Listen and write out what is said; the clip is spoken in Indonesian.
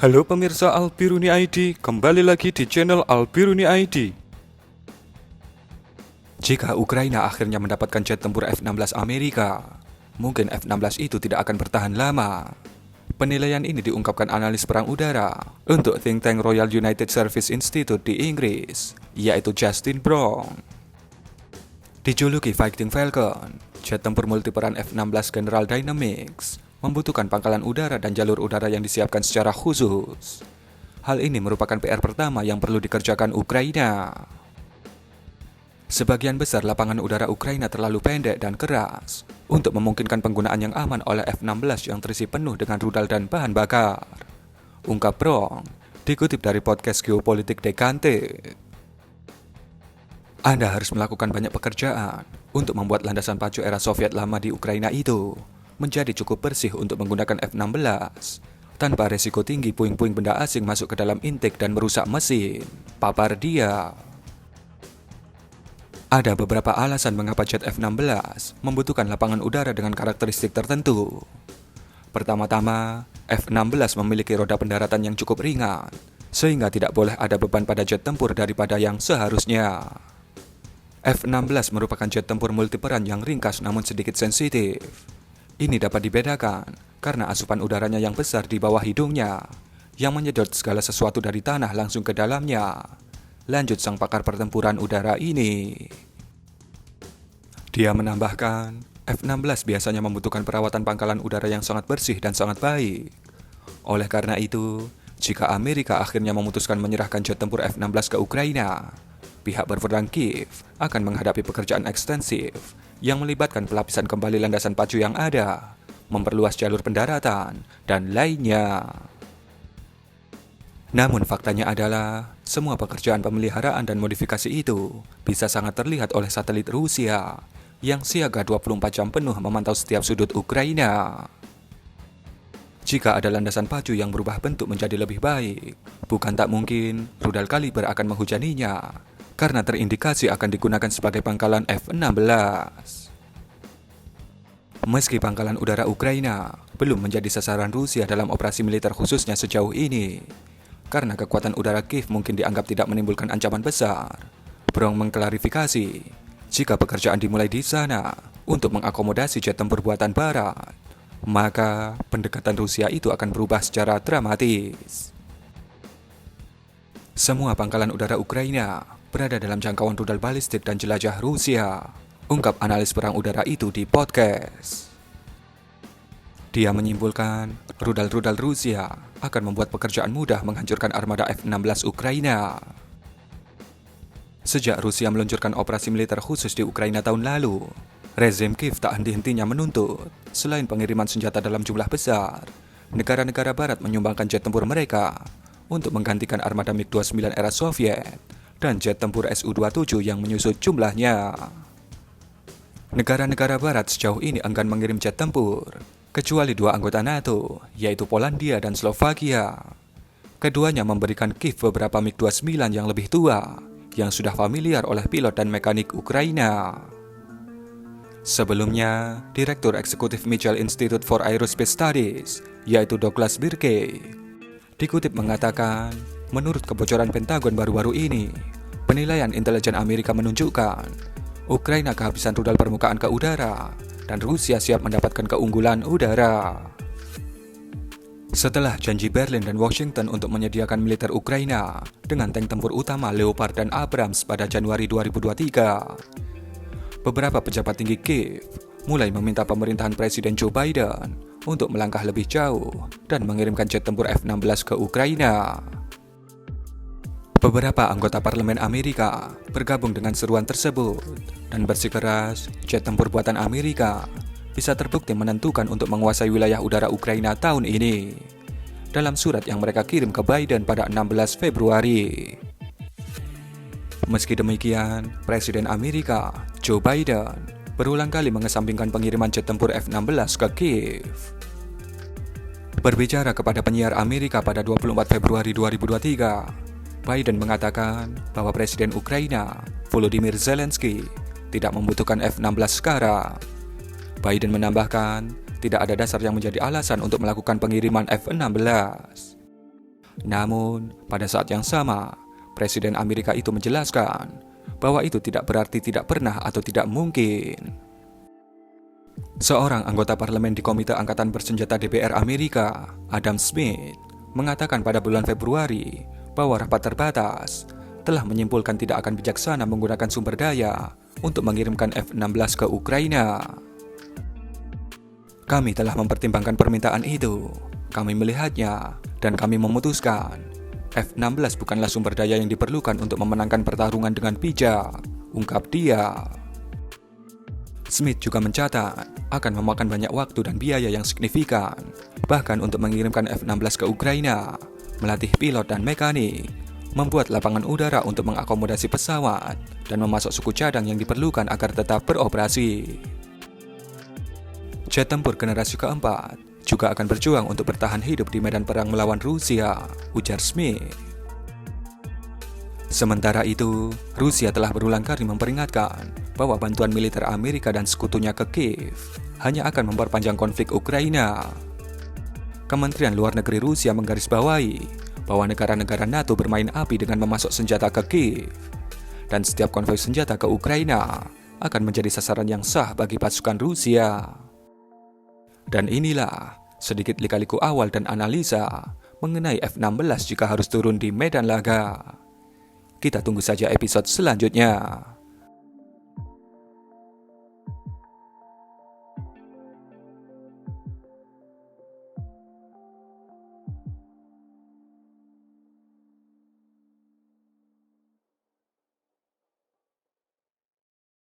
Halo pemirsa Albiruni ID, kembali lagi di channel Albiruni ID. Jika Ukraina akhirnya mendapatkan jet tempur F-16 Amerika, mungkin F-16 itu tidak akan bertahan lama. Penilaian ini diungkapkan analis perang udara untuk think tank Royal United Service Institute di Inggris, yaitu Justin Brown. Dijuluki Fighting Falcon, jet tempur multiperan F-16 General Dynamics membutuhkan pangkalan udara dan jalur udara yang disiapkan secara khusus. Hal ini merupakan PR pertama yang perlu dikerjakan Ukraina. Sebagian besar lapangan udara Ukraina terlalu pendek dan keras untuk memungkinkan penggunaan yang aman oleh F-16 yang terisi penuh dengan rudal dan bahan bakar, ungkap Brown, dikutip dari podcast Geopolitik Dekante. Anda harus melakukan banyak pekerjaan untuk membuat landasan pacu era Soviet lama di Ukraina itu menjadi cukup bersih untuk menggunakan F-16 tanpa resiko tinggi puing-puing benda asing masuk ke dalam intake dan merusak mesin, papar dia. Ada beberapa alasan mengapa jet F-16 membutuhkan lapangan udara dengan karakteristik tertentu. Pertama-tama, F-16 memiliki roda pendaratan yang cukup ringan, sehingga tidak boleh ada beban pada jet tempur daripada yang seharusnya. F-16 merupakan jet tempur multiperan yang ringkas namun sedikit sensitif. Ini dapat dibedakan karena asupan udaranya yang besar di bawah hidungnya, yang menyedot segala sesuatu dari tanah langsung ke dalamnya. Lanjut sang pakar pertempuran udara ini. Dia menambahkan, F-16 biasanya membutuhkan perawatan pangkalan udara yang sangat bersih dan sangat baik. Oleh karena itu, jika Amerika akhirnya memutuskan menyerahkan jet tempur F-16 ke Ukraina, pihak berwenang Kiev akan menghadapi pekerjaan ekstensif yang melibatkan pelapisan kembali landasan pacu yang ada, memperluas jalur pendaratan, dan lainnya. Namun faktanya adalah, semua pekerjaan pemeliharaan dan modifikasi itu bisa sangat terlihat oleh satelit Rusia yang siaga 24 jam penuh memantau setiap sudut Ukraina. Jika ada landasan pacu yang berubah bentuk menjadi lebih baik, bukan tak mungkin rudal kaliber akan menghujaninya, karena terindikasi akan digunakan sebagai pangkalan F-16. Meski pangkalan udara Ukraina belum menjadi sasaran Rusia dalam operasi militer khususnya sejauh ini, karena kekuatan udara Kiev mungkin dianggap tidak menimbulkan ancaman besar, Brown mengklarifikasi, jika pekerjaan dimulai di sana untuk mengakomodasi jet tempur buatan Barat, maka pendekatan Rusia itu akan berubah secara dramatis. Semua pangkalan udara Ukraina berada dalam jangkauan rudal balistik dan jelajah Rusia, ungkap analis perang udara itu di podcast. Dia menyimpulkan, rudal-rudal Rusia akan membuat pekerjaan mudah menghancurkan armada F-16 Ukraina. Sejak Rusia meluncurkan operasi militer khusus di Ukraina tahun lalu, rezim Kiev tak henti-hentinya menuntut, selain pengiriman senjata dalam jumlah besar, negara-negara barat menyumbangkan jet tempur mereka untuk menggantikan armada MiG-29 era Soviet dan jet tempur Su-27 yang menyusut jumlahnya. Negara-negara barat sejauh ini enggan mengirim jet tempur, kecuali dua anggota NATO, yaitu Polandia dan Slovakia. Keduanya memberikan Kiev beberapa MiG-29 yang lebih tua, yang sudah familiar oleh pilot dan mekanik Ukraina. Sebelumnya, Direktur Eksekutif Mitchell Institute for Aerospace Studies, yaitu Douglas Birkey, dikutip mengatakan, menurut kebocoran Pentagon baru-baru ini, penilaian intelijen Amerika menunjukkan Ukraina kehabisan rudal permukaan ke udara dan Rusia siap mendapatkan keunggulan udara. Setelah janji Berlin dan Washington untuk menyediakan militer Ukraina dengan tank tempur utama Leopard dan Abrams pada Januari 2023, beberapa pejabat tinggi Kiev mulai meminta pemerintahan Presiden Joe Biden untuk melangkah lebih jauh dan mengirimkan jet tempur F-16 ke Ukraina. Beberapa anggota parlemen Amerika bergabung dengan seruan tersebut dan bersikeras jet tempur buatan Amerika bisa terbukti menentukan untuk menguasai wilayah udara Ukraina tahun ini, dalam surat yang mereka kirim ke Biden pada 16 Februari. Meski demikian, Presiden Amerika, Joe Biden, berulang kali mengesampingkan pengiriman jet tempur F-16 ke Kiev. Berbicara kepada penyiar Amerika pada 24 Februari 2023, Biden mengatakan bahwa Presiden Ukraina, Volodymyr Zelensky, tidak membutuhkan F-16 sekarang. Biden menambahkan, tidak ada dasar yang menjadi alasan untuk melakukan pengiriman F-16. Namun, pada saat yang sama, Presiden Amerika itu menjelaskan bahwa itu tidak berarti tidak pernah atau tidak mungkin. Seorang anggota parlemen di Komite Angkatan Bersenjata DPR Amerika, Adam Smith, mengatakan pada bulan Februari bahwa rapat terbatas telah menyimpulkan tidak akan bijaksana menggunakan sumber daya untuk mengirimkan F-16 ke Ukraina. Kami telah mempertimbangkan permintaan itu. Kami melihatnya dan kami memutuskan F-16 bukanlah sumber daya yang diperlukan untuk memenangkan pertarungan dengan bijak, ungkap dia. Smith juga mencatat akan memakan banyak waktu dan biaya yang signifikan, bahkan untuk mengirimkan F-16 ke Ukraina, melatih pilot dan mekanik, membuat lapangan udara untuk mengakomodasi pesawat, dan memasok suku cadang yang diperlukan agar tetap beroperasi. Jet tempur generasi keempat juga akan berjuang untuk bertahan hidup di medan perang melawan Rusia, ujar Smith. Sementara itu, Rusia telah berulang kali memperingatkan bahwa bantuan militer Amerika dan sekutunya ke Kiev hanya akan memperpanjang konflik Ukraina. Kementerian Luar Negeri Rusia menggarisbawahi bahwa negara-negara NATO bermain api dengan memasok senjata ke Kiev, dan setiap konvoi senjata ke Ukraina akan menjadi sasaran yang sah bagi pasukan Rusia. Dan inilah sedikit lika-liku awal dan analisa mengenai F-16 jika harus turun di medan laga. Kita tunggu saja episode selanjutnya.